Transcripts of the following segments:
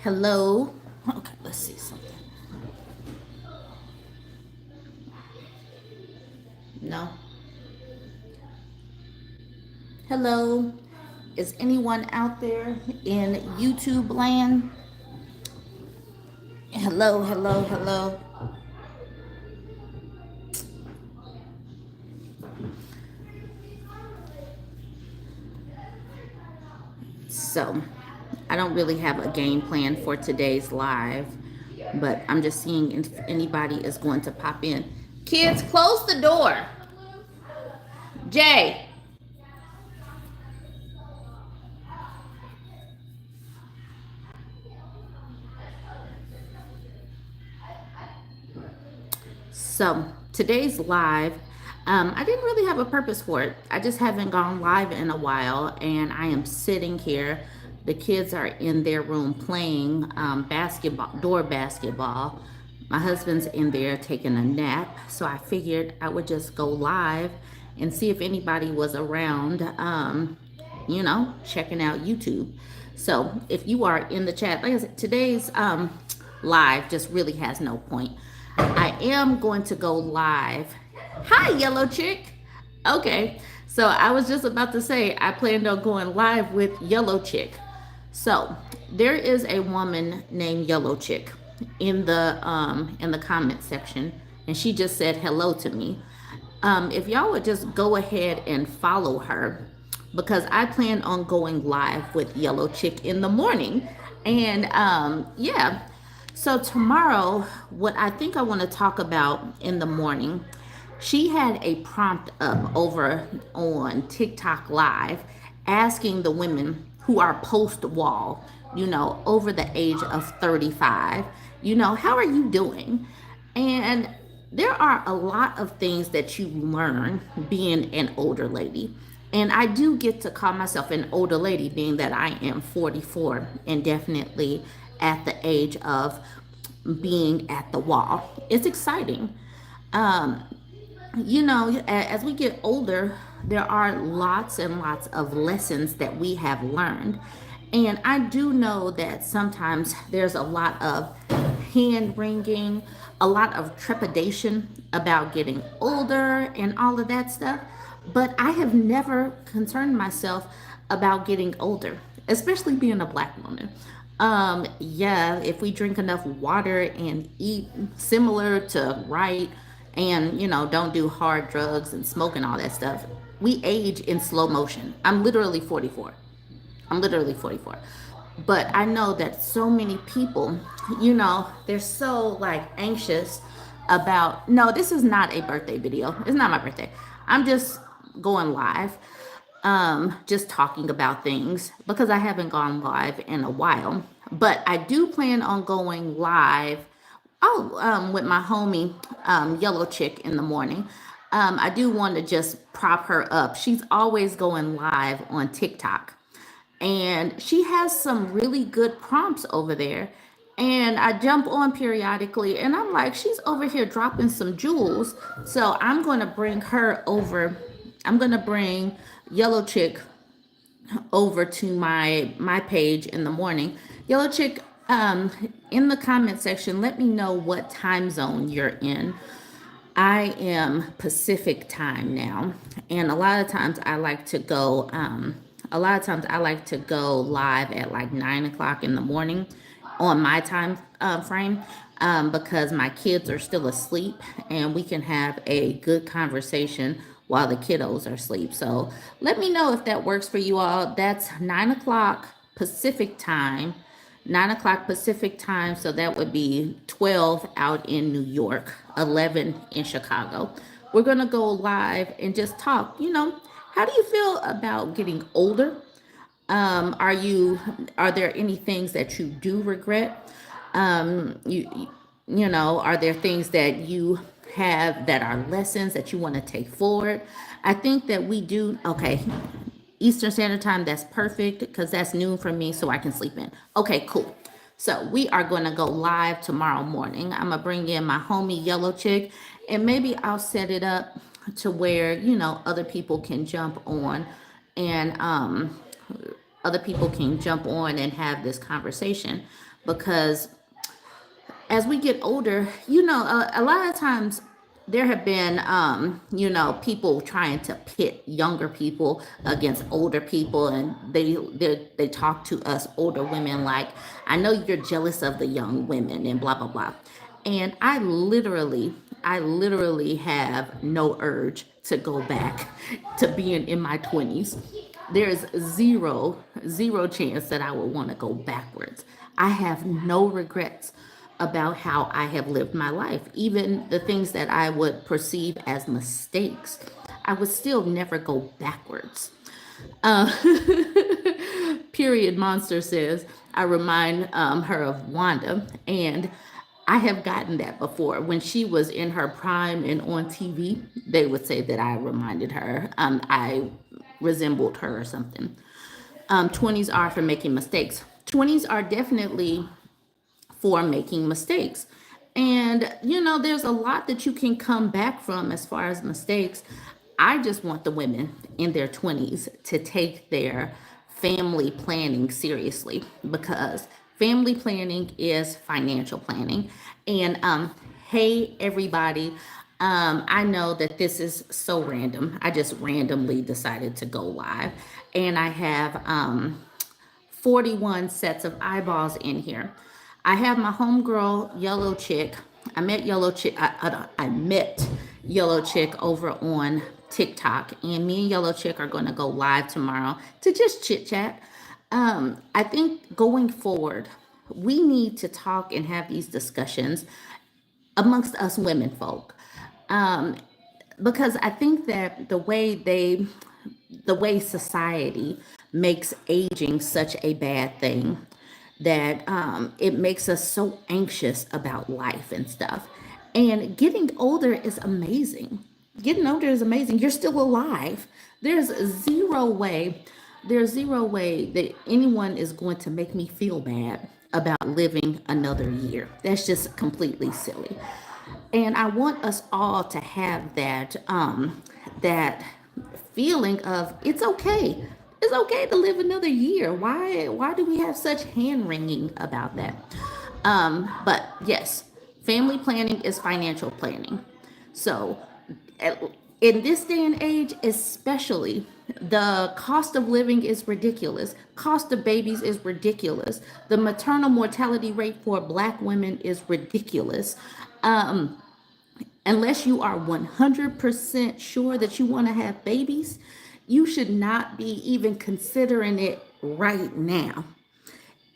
Hello. Okay, let's see something. No. Hello. Is anyone out there in YouTube land? Hello, hello, hello. So, I don't really have a game plan for today's live, but I'm just seeing if anybody is going to pop in. Kids, close the door. Jay. So today's live, I didn't really have a purpose for it. I just haven't gone live in a while, and I am sitting here. The kids are in their room playing door basketball. My husband's in there taking a nap, so I figured I would just go live and see if anybody was around, checking out YouTube. So if you are in the chat, like I said, today's live just really has no point. I am going to go live. Hi, Yellow Chick. Okay, so I was just about to say I planned on going live with Yellow Chick. So there is a woman named Yellow Chick in the comment section, and she just said hello to me. If y'all would just go ahead and follow her, because I plan on going live with Yellow Chick in the morning, and yeah. So tomorrow, what I think I want to talk about in the morning, she had a prompt up over on TikTok Live asking the women who are post wall, over the age of 35, how are you doing? And there are a lot of things that you learn being an older lady. And I do get to call myself an older lady, being that I am 44 and definitely at the age of being at the wall. It's exciting. Um, as we get older, there are lots and lots of lessons that we have learned. And I do know that sometimes there's a lot of hand wringing, a lot of trepidation about getting older and all of that stuff. But I have never concerned myself about getting older, especially being a black woman. Yeah, if we drink enough water and eat similar to right and, don't do hard drugs and smoke and all that stuff, we age in slow motion. I'm literally 44. I'm literally 44. But I know that so many people, they're so like anxious about, no, this is not a birthday video. It's not my birthday. I'm just going live, just talking about things because I haven't gone live in a while. But I do plan on going live with my homie, Yellow Chick in the morning. I do want to just prop her up. She's always going live on TikTok, and she has some really good prompts over there. And I jump on periodically, and I'm like, she's over here dropping some jewels. So I'm going to bring her over. I'm going to bring Yellow Chick over to my page in the morning. Yellow Chick, in the comment section, let me know what time zone you're in. I am Pacific time now, and a lot of times I like to go live at like 9 o'clock in the morning on my time frame, because my kids are still asleep and we can have a good conversation while the kiddos are asleep. So let me know if that works for you all. That's 9 o'clock Pacific time. 9 o'clock Pacific time, so that would be 12 out in New York, 11 in Chicago. We're gonna go live and just talk. How do you feel about getting older? Are there any things that you do regret? Are there things that you have that are lessons that you want to take forward? I think that we do. Okay, Eastern Standard Time, that's perfect because that's noon for me, so I can sleep in. Okay, cool. So we are going to go live tomorrow morning. I'm going to bring in my homie Yellow Chick, and maybe I'll set it up to where, other people can jump on and other people can jump on and have this conversation, because as we get older, a lot of times there have been, people trying to pit younger people against older people, and they talk to us older women like, "I know you're jealous of the young women," and blah blah blah. And I literally have no urge to go back to being in my 20s. There's zero chance that I would want to go backwards. I have no regrets about how I have lived my life. Even the things that I would perceive as mistakes, I would still never go backwards. Uh, Period Monster says, I remind her of Wanda. And I have gotten that before. When she was in her prime and on TV, they would say that I reminded her. I resembled her or something. 20s are for making mistakes. 20s are definitely for making mistakes. And, there's a lot that you can come back from as far as mistakes. I just want the women in their 20s to take their family planning seriously, because family planning is financial planning. And, hey, everybody. I know that this is so random. I just randomly decided to go live, and I have 41 sets of eyeballs in here. I have my homegirl, Yellow Chick. I met Yellow Chick. I met Yellow Chick over on TikTok, and me and Yellow Chick are going to go live tomorrow to just chit chat. I think going forward, we need to talk and have these discussions amongst us women folk, because I think that the way society makes aging such a bad thing, that it makes us so anxious about life and stuff. And getting older is amazing. Getting older is amazing. You're still alive. There's zero way, there's zero way that anyone is going to make me feel bad about living another year. That's just completely silly. And I want us all to have that feeling of, it's okay. It's okay to live another year. Why do we have such hand wringing about that? But yes, family planning is financial planning. So in this day and age, especially, the cost of living is ridiculous. Cost of babies is ridiculous. The maternal mortality rate for Black women is ridiculous. Unless you are 100% sure that you want to have babies, you should not be even considering it right now.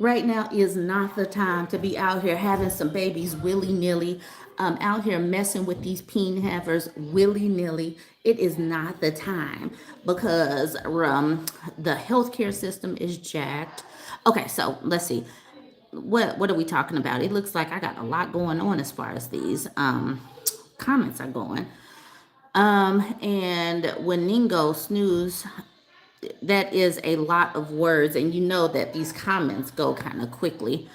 Right now is not the time to be out here having some babies willy-nilly, out here messing with these peen havers willy-nilly. It is not the time, because the healthcare system is jacked. Okay, so let's see. What are we talking about? It looks like I got a lot going on as far as these comments are going. And when Ningo snooze, that is a lot of words, and you know that these comments go kind of quickly.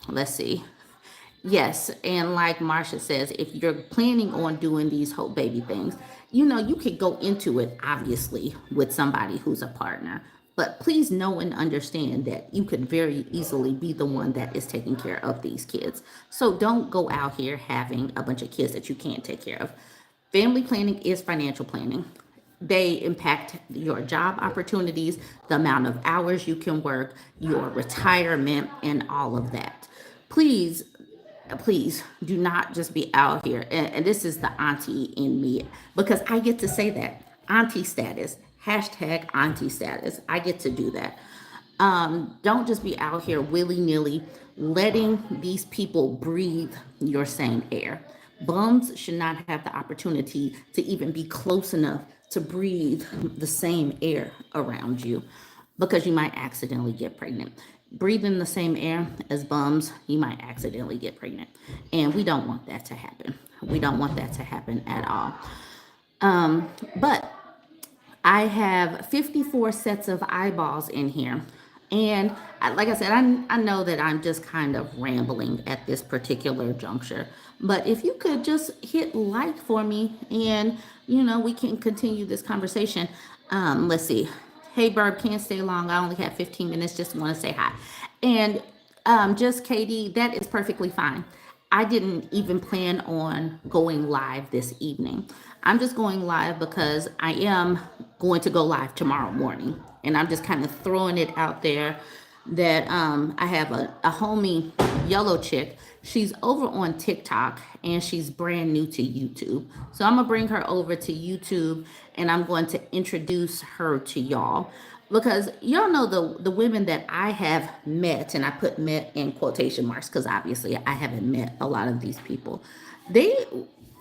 Let's see. Yes, and like Marsha says, if you're planning on doing these whole baby things, you could go into it obviously with somebody who's a partner. But please know and understand that you could very easily be the one that is taking care of these kids. So don't go out here having a bunch of kids that you can't take care of. Family planning is financial planning. They impact your job opportunities, the amount of hours you can work, your retirement, and all of that. Please do not just be out here. And this is the auntie in me, because I get to say that. Auntie status, hashtag auntie status. I get to do that. Don't just be out here willy-nilly letting these people breathe your same air. Bums should not have the opportunity to even be close enough to breathe the same air around you, because you might accidentally get pregnant. Breathing the same air as bums, you might accidentally get pregnant. And we don't want that to happen. We don't want that to happen at all. But I have 54 sets of eyeballs in here. And like I said, I know that I'm just kind of rambling at this particular juncture. But if you could just hit like for me, and we can continue this conversation. Let's see. Hey, Burb, can't stay long. I only have 15 minutes. Just want to say hi. And just Katie, that is perfectly fine. I didn't even plan on going live this evening. I'm just going live because I am going to go live tomorrow morning. And I'm just kind of throwing it out there that I have a homie, yellow chick. She's over on TikTok and she's brand new to YouTube. So I'm gonna bring her over to YouTube and I'm going to introduce her to y'all because y'all know the women that I have met, and I put met in quotation marks because obviously I haven't met a lot of these people. They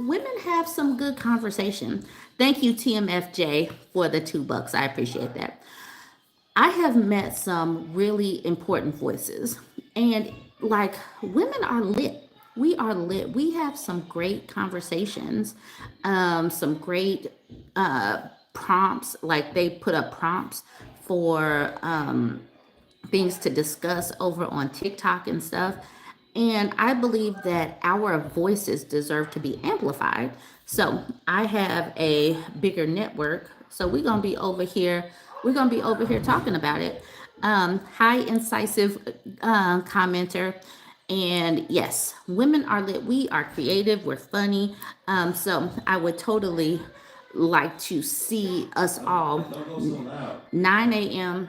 Women have some good conversation. Thank you, TMFJ, for the $2. I appreciate that. I have met some really important voices, and like women are lit. We are lit. We have some great conversations, some great prompts. Like they put up prompts for things to discuss over on TikTok and stuff. And I believe that our voices deserve to be amplified. So I have a bigger network. So we're gonna be over here. We're gonna be over here talking about it. Hi, incisive commenter. And yes, women are lit. We are creative. We're funny. So I would totally like to see us all 9 a.m.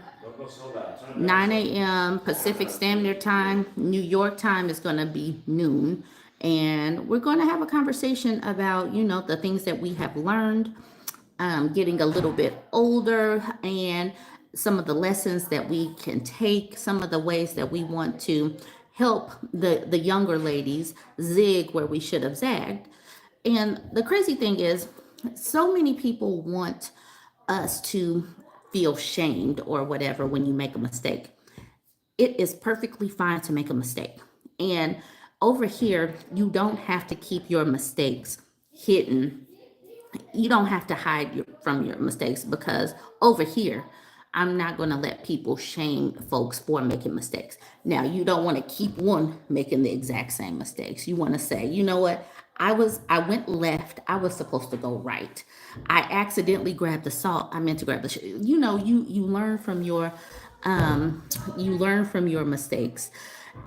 9 a.m. Pacific Standard Time. New York time is going to be noon. And we're going to have a conversation about, the things that we have learned, getting a little bit older, and some of the lessons that we can take, some of the ways that we want to help the younger ladies zig where we should have zagged. And the crazy thing is, so many people want us to feel shamed or whatever when you make a mistake. It is perfectly fine to make a mistake. And over here, you don't have to keep your mistakes hidden. You don't have to hide from your mistakes, because over here, I'm not going to let people shame folks for making mistakes. Now, you don't want to keep one making the exact same mistakes. You want to say, you know what? I went left. I was supposed to go right. I accidentally grabbed the salt. I meant to grab the you learn from your mistakes.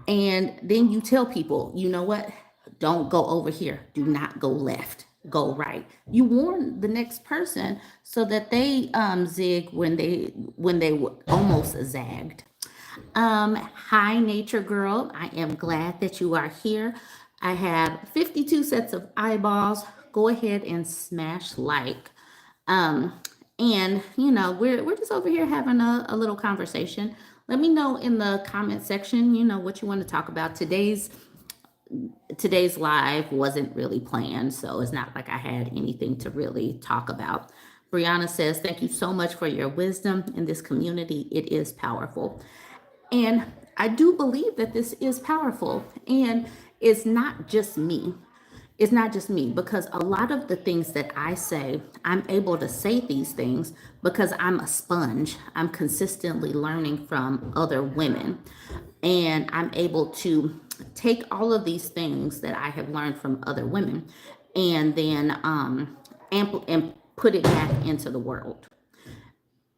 And then you tell people, you know what? Don't go over here. Do not go left. Go right. You warn the next person so that they zig when they were almost zagged. Hi, Nature Girl. I am glad that you are here. I have 52 sets of eyeballs. Go ahead and smash like. Um, and we're just over here having a little conversation. Let me know in the comment section, what you want to talk about. Today's live wasn't really planned, so it's not like I had anything to really talk about. Brianna says, thank you so much for your wisdom in this community. It is powerful. And I do believe that this is powerful. And it's not just me. It's not just me, because a lot of the things that I say, I'm able to say these things because I'm a sponge. I'm consistently learning from other women. And I'm able to take all of these things that I have learned from other women and then and put it back into the world.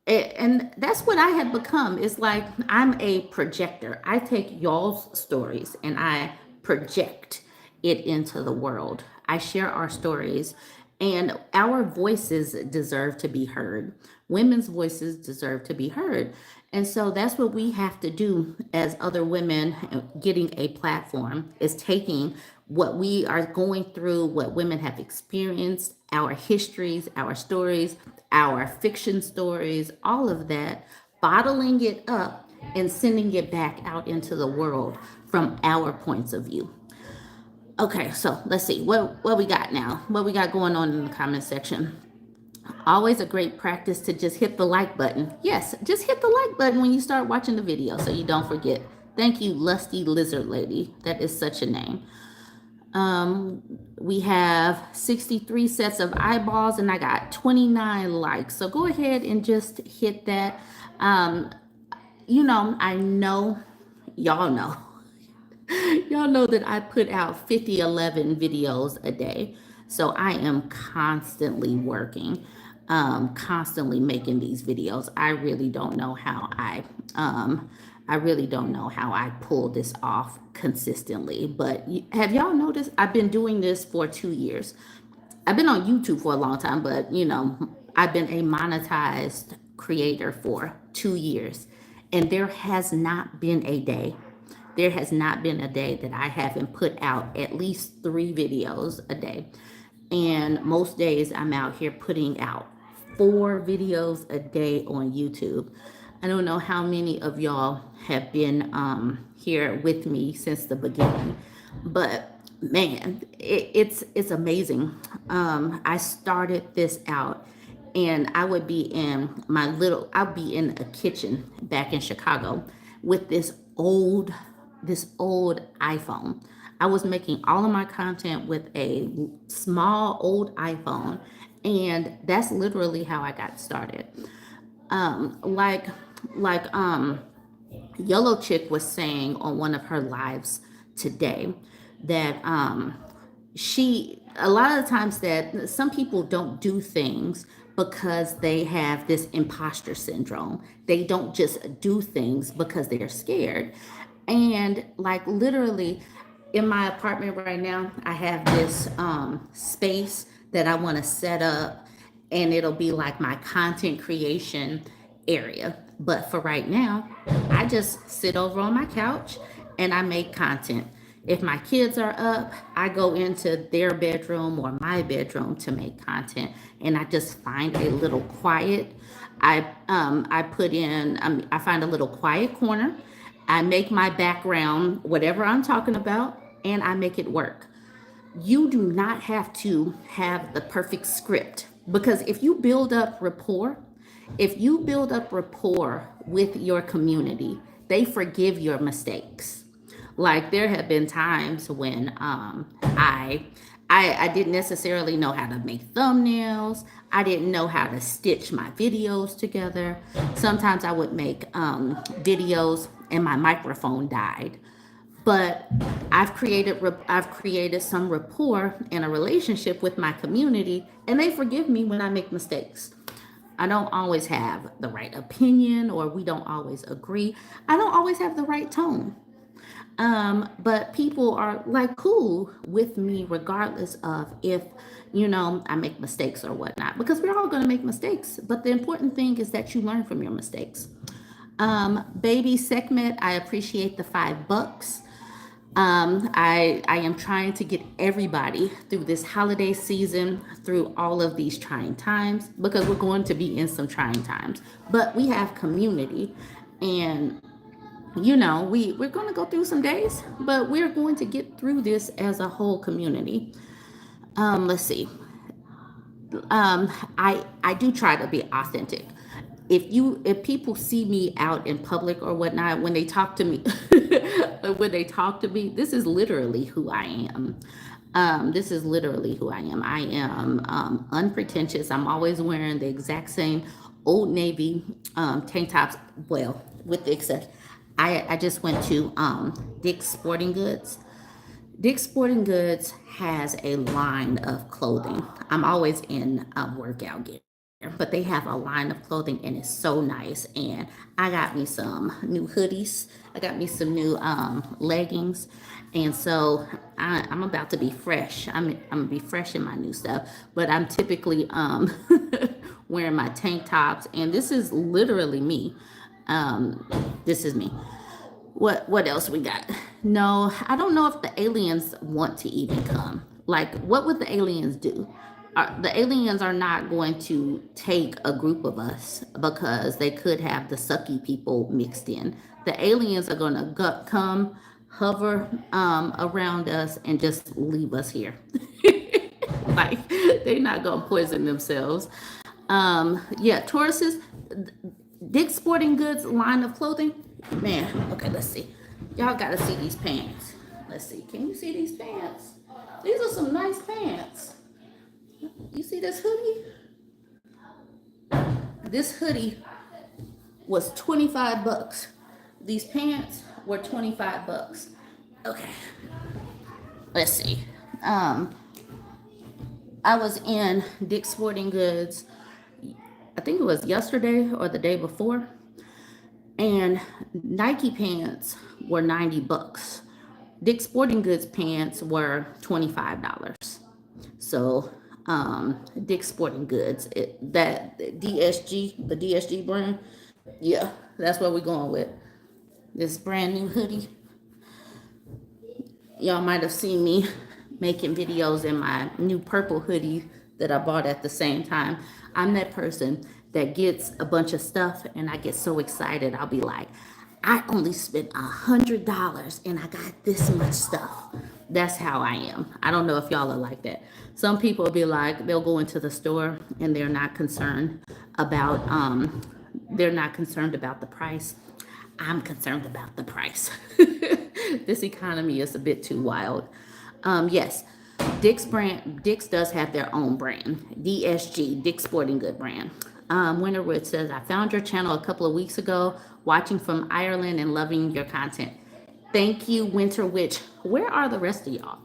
And that's what I have become. It's like I'm a projector. I take y'all's stories and I project it into the world. I share our stories, and our voices deserve to be heard. Women's voices deserve to be heard. And so that's what we have to do as other women getting a platform, is taking what we are going through, what women have experienced, our histories, our stories, our fiction stories, all of that, bottling it up and sending it back out into the world from our points of view. Okay, so let's see what we got now. What we got going on in the comment section. Always a great practice to just hit the like button. Yes, just hit the like button when you start watching the video so you don't forget. Thank you, Lusty Lizard Lady. That is such a name. We have 63 sets of eyeballs and I got 29 likes. So go ahead and just hit that. I know, y'all know. Y'all know that I put out 50, 11 videos a day. So I am constantly working. constantly making these videos. I really don't know how I pull this off consistently. But have y'all noticed I've been doing this for 2 years? I've been on YouTube for a long time, but I've been a monetized creator for 2 years, and there has not been a day that I haven't put out at least 3 videos a day. And most days I'm out here putting out 4 videos a day on YouTube. I don't know how many of y'all have been here with me since the beginning, but man, it's amazing. I started this out, and I'll be in a kitchen back in Chicago with this old iPhone. I was making all of my content with a small old iPhone, and that's literally how I got started. Um, like like Yellow Chick was saying on one of her lives today that she a lot of the times that some people don't do things because they have this imposter syndrome. They don't just do things because they're scared. And like literally in my apartment right now, I have this space that I want to set up, and it'll be like my content creation area. But for right now, I just sit over on my couch and I make content. If my kids are up, I go into their bedroom or my bedroom to make content, and I just find a little quiet. I find a little quiet corner. I make my background whatever I'm talking about, and I make it work. You do not have to have the perfect script, because if you build up rapport with your community, they forgive your mistakes. Like there have been times when I didn't necessarily know how to make thumbnails. I didn't know how to stitch my videos together. Sometimes I would make videos and my microphone died. But I've created some rapport and a relationship with my community, and they forgive me when I make mistakes. I don't always have the right opinion, or we don't always agree. I don't always have the right tone. But people are like cool with me regardless of if I make mistakes or whatnot, because we're all going to make mistakes. But the important thing is that you learn from your mistakes. Baby Sekhmet, I appreciate the $5. I am trying to get everybody through this holiday season, through all of these trying times, because we're going to be in some trying times. But we have community, and we're going to go through some days, but we're going to get through this as a whole community. Let's see. I do try to be authentic. If people see me out in public or whatnot, when they talk to me, this is literally who I am. This is literally who I am. I am unpretentious. I'm always wearing the exact same Old Navy tank tops. Well, with the exception, I just went to Dick's Sporting Goods. Dick's Sporting Goods has a line of clothing. I'm always in workout gear, but they have a line of clothing, and it's so nice. And I got me some new hoodies. I got me some new leggings, and so I'm about to be fresh. I'm gonna be fresh in my new stuff. But I'm typically wearing my tank tops, and this is literally me. This is me. What else we got? No, I don't know if the aliens want to even come. Like, what would the aliens do? The aliens are not going to take a group of us, because they could have the sucky people mixed in. The aliens are going to come, hover around us, and just leave us here. Like, they're not going to poison themselves. Yeah, Tauruses, Dick's Sporting Goods line of clothing. Man, okay, let's see. Y'all gotta see these pants. Let's see. Can you see these pants? These are some nice pants. You see this hoodie? This hoodie was $25. These pants were $25. Okay. Let's see. I was in Dick's Sporting Goods I think it was yesterday or the day before, and Nike pants were 90 bucks. Dick's Sporting Goods pants were $25. So, Dick's Sporting Goods, that DSG, the DSG brand, yeah, that's what we're going with. This brand new hoodie. Y'all might have seen me making videos in my new purple hoodie that I bought at the same time. I'm that person that gets a bunch of stuff and I get so excited. I'll be like, I only spent $100 and I got this much stuff. That's how I am. I don't know if y'all are like that. Some people will be like, they'll go into the store and they're not concerned about the price. I'm concerned about the price. This economy is a bit too wild. Yes, Dick's does have their own brand, DSG, Dick's Sporting Good brand. Winterwood says, I found your channel a couple of weeks ago, watching from Ireland and loving your content. Thank you, Winter Witch. Where are the rest of y'all?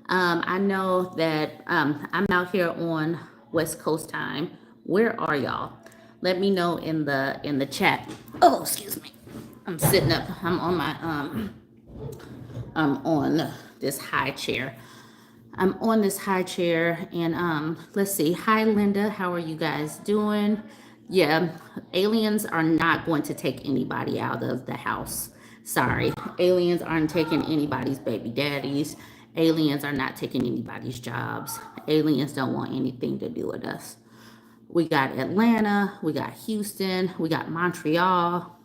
I know that I'm out here on West Coast time. Where are y'all? Let me know in the chat. Oh, excuse me. I'm sitting up. I'm on this high chair. I'm on this high chair, and let's see. Hi, Linda. How are you guys doing? Yeah, aliens are not going to take anybody out of the house. Sorry, aliens aren't taking anybody's baby daddies. Aliens are not taking anybody's jobs. Aliens don't want anything to do with us. We got Atlanta, we got Houston, we got Montreal.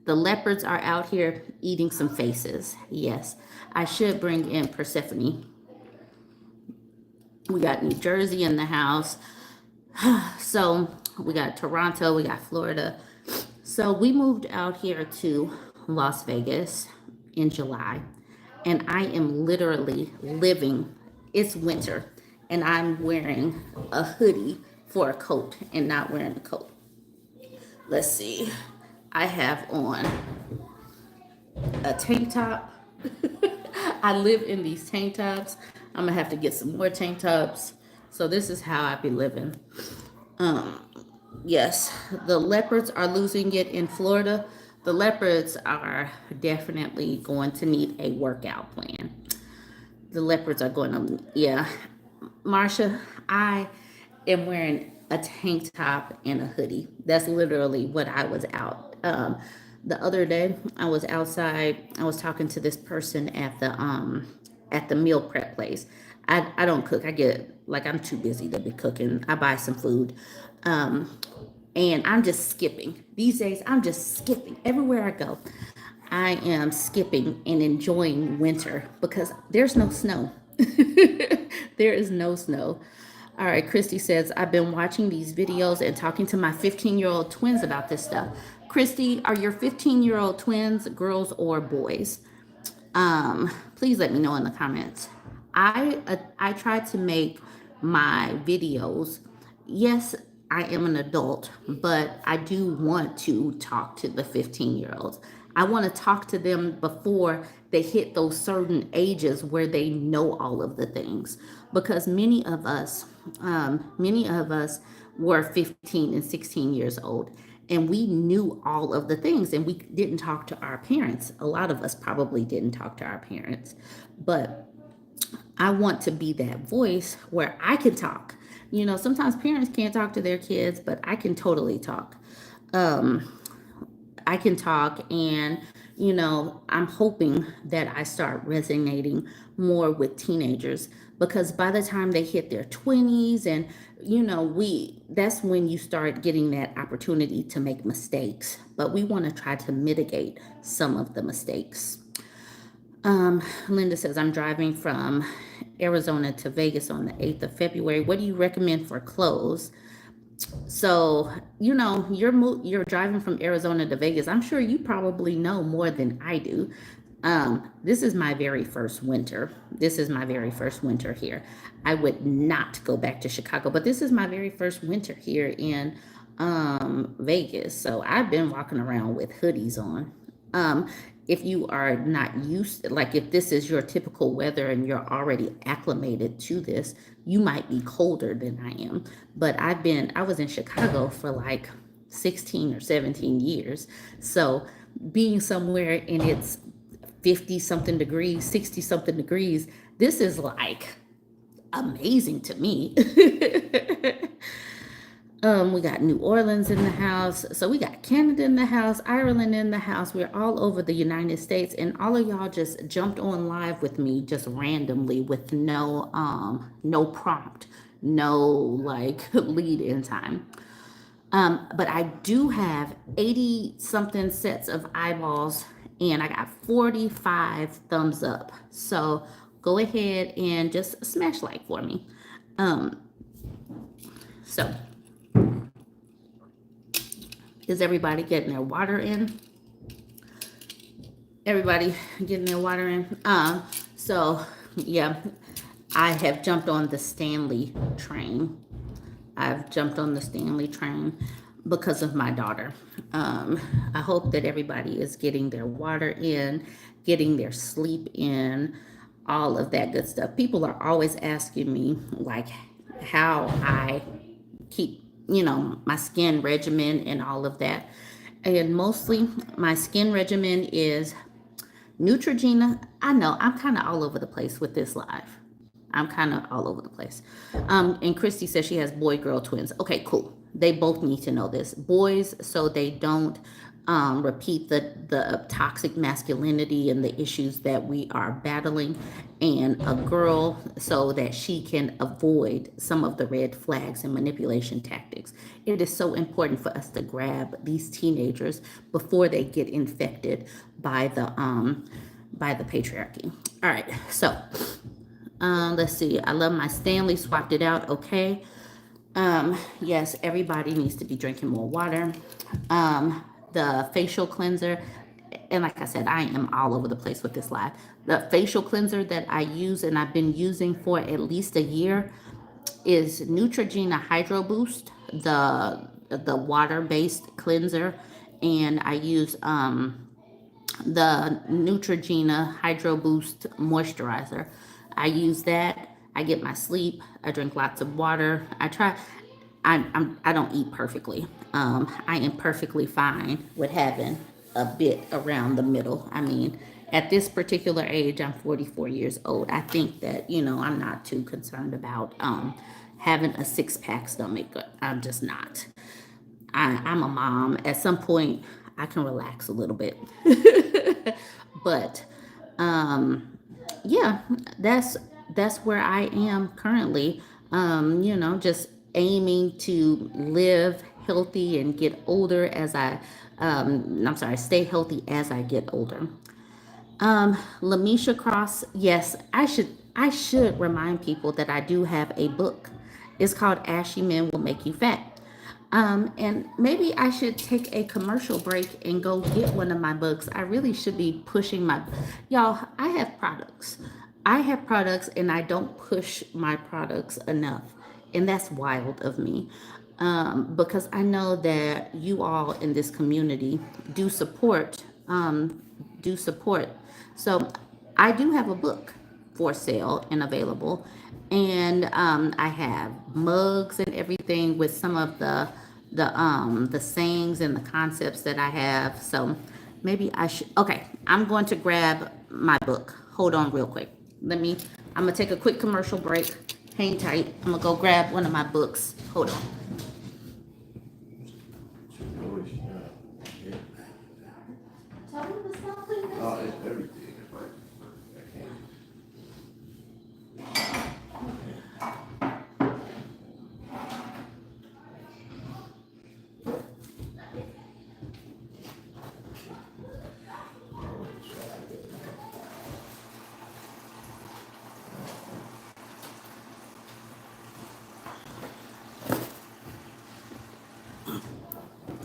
The leopards are out here eating some faces. Yes, I should bring in Persephone. We got New Jersey in the house. So we got Toronto, we got Florida. So we moved out here to Las Vegas in July, and I am literally living, it's winter, and I'm wearing a hoodie for a coat and not wearing a coat. Let's see. I have on a tank top. I live in these tank tops. I'm gonna have to get some more tank tops. So this is how I be living. Yes, the leopards are losing it in Florida. The leopards are definitely going to need a workout plan. The leopards are going to, yeah. Marsha, I am wearing a tank top and a hoodie. That's literally what I was out. The other day, I was outside. I was talking to this person at the meal prep place. I don't cook. I get, like, I'm too busy to be cooking. I buy some food. And I'm just skipping. These days, I'm just skipping everywhere I go. I am skipping and enjoying winter because there's no snow. There is no snow. All right, Christy says, I've been watching these videos and talking to my 15-year-old twins about this stuff. Christy, are your 15-year-old twins girls or boys? Please let me know in the comments. I try to make my videos. Yes, I am an adult, but I do want to talk to the 15-year-olds. I want to talk to them before they hit those certain ages where they know all of the things. Because many of us were 15 and 16 years old, and we knew all of the things, and we didn't talk to our parents. A lot of us probably didn't talk to our parents, but I want to be that voice where I can talk. You know, sometimes parents can't talk to their kids, but I can totally talk. I can talk, and you know, I'm hoping that I start resonating more with teenagers, because by the time they hit their 20s, and you know, that's when you start getting that opportunity to make mistakes, but we want to try to mitigate some of the mistakes. Linda says, I'm driving from Arizona to Vegas on the 8th of February. What do you recommend for clothes? So, you know, you're driving from Arizona to Vegas. I'm sure you probably know more than I do. This is my very first winter. This is my very first winter here. I would not go back to Chicago, but this is my very first winter here in Vegas. So I've been walking around with hoodies on. if you are not used, like if this is your typical weather and you're already acclimated to this, you might be colder than I am. But I was in Chicago for like 16 or 17 years. So being somewhere and it's 50 something degrees, 60 something degrees, this is like amazing to me. We got New Orleans in the house. So we got Canada in the house, Ireland in the house. We're all over the United States. And all of y'all just jumped on live with me just randomly with no prompt, no like lead in time. But I do have 80 something sets of eyeballs and I got 45 thumbs up. So go ahead and just smash like for me. So is everybody getting their water in? Everybody getting their water in? So yeah, I have jumped on the Stanley train. I've jumped on the Stanley train because of my daughter. I hope that everybody is getting their water in, getting their sleep in, all of that good stuff. People are always asking me like how I keep, my skin regimen and all of that. And mostly my skin regimen is Neutrogena. I know I'm kind of all over the place with this live. I'm kind of all over the place. And Christy says she has boy girl twins. Okay, cool. They both need to know this. Boys, so they don't repeat the toxic masculinity and the issues that we are battling. And a girl, so that she can avoid some of the red flags and manipulation tactics. It is so important for us to grab these teenagers before they get infected by the patriarchy. All right, so let's see. I love my Stanley. Swapped it out. Okay. Yes, everybody needs to be drinking more water. The facial cleanser, and like I said, I am all over the place with this live. The facial cleanser that I use and I've been using for at least a year is Neutrogena Hydro Boost, the water-based cleanser, and I use the Neutrogena Hydro Boost moisturizer. I use that. I get my sleep. I drink lots of water. I don't eat perfectly. I am perfectly fine with having a bit around the middle. I mean, at this particular age, I'm 44 years old. I think that I'm not too concerned about having a six-pack stomach. I'm just not. I'm a mom. At some point, I can relax a little bit. But yeah, that's where I am currently. Just aiming to live healthy and get older as I'm sorry, stay healthy as I get older. Lamisha Cross, yes, I should remind people that I do have a book. It's called Ashy Men Will Make You Fat. And maybe I should take a commercial break and go get one of my books. I really should be pushing y'all, I have products. I have products and I don't push my products enough. And that's wild of me. Because I know that you all in this community do support, do support. So I do have a book for sale and available. And I have mugs and everything with some of the sayings and the concepts that I have. So maybe I should. Okay, I'm going to grab my book. Hold on, real quick. I'm gonna take a quick commercial break. Hang tight. I'm gonna go grab one of my books. Hold on. Tell me to stop putting this. Oh, it's everything.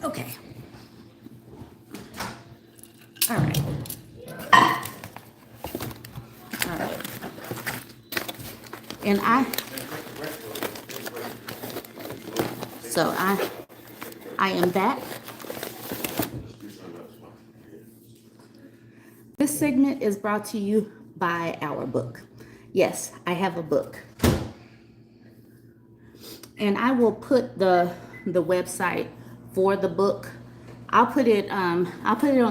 Okay. All right. All right. And I am back. segment is brought to you by our book. Yes, I have a book. And I will put the website for the book. I'll put it on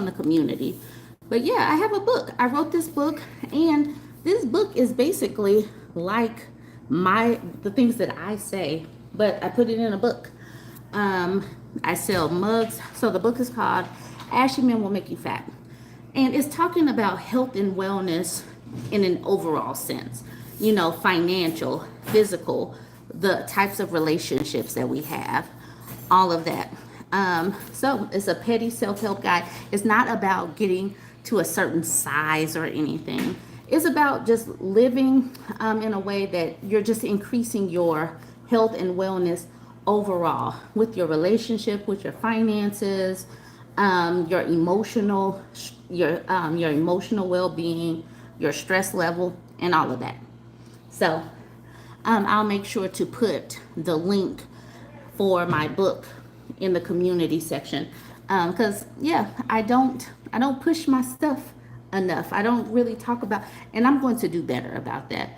the community. But yeah, I have a book. I wrote this book, and this book is basically like the things that I say, but I put it in a book. I sell mugs. So the book is called Ashy Men Will Make You Fat. And it's talking about health and wellness in an overall sense, you know, financial, physical, the types of relationships that we have, all of that. So it's a petty self-help guide. It's not about getting to a certain size or anything. It's about just living in a way that you're just increasing your health and wellness overall with your relationship, with your finances, your emotional well-being, your stress level, and all of that. So I'll make sure to put the link for my book in the community section, because yeah, I don't push my stuff enough. I don't really talk about, and I'm going to do better about that.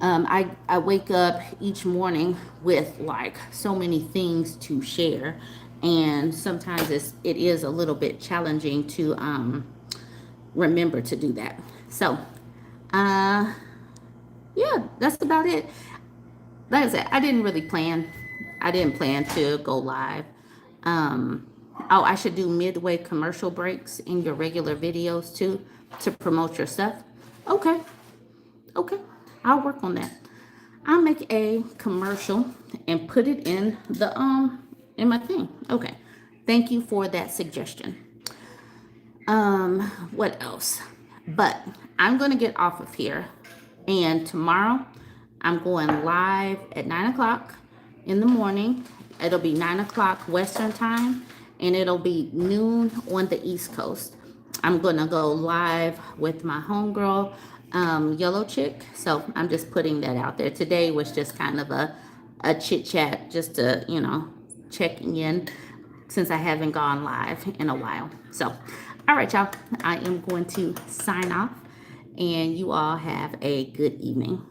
I wake up each morning with like so many things to share, and sometimes it is a little bit challenging to remember to do that. So yeah, that's about it. Like I said, I didn't really plan. I didn't plan to go live. Oh, I should do midway commercial breaks in your regular videos too to promote your stuff. Okay, okay, I'll work on that. I'll make a commercial and put it in my thing. Okay, thank you for that suggestion. What else? But I'm gonna get off of here, and tomorrow I'm going live at 9 o'clock in the morning. It'll be 9 o'clock Western time, and it'll be noon on the East Coast. I'm gonna go live with my homegirl, Yellow Chick. So I'm just putting that out there. Today was just kind of a chit chat, just to, you know, checking in since I haven't gone live in a while. So, all right, y'all, I am going to sign off, and you all have a good evening.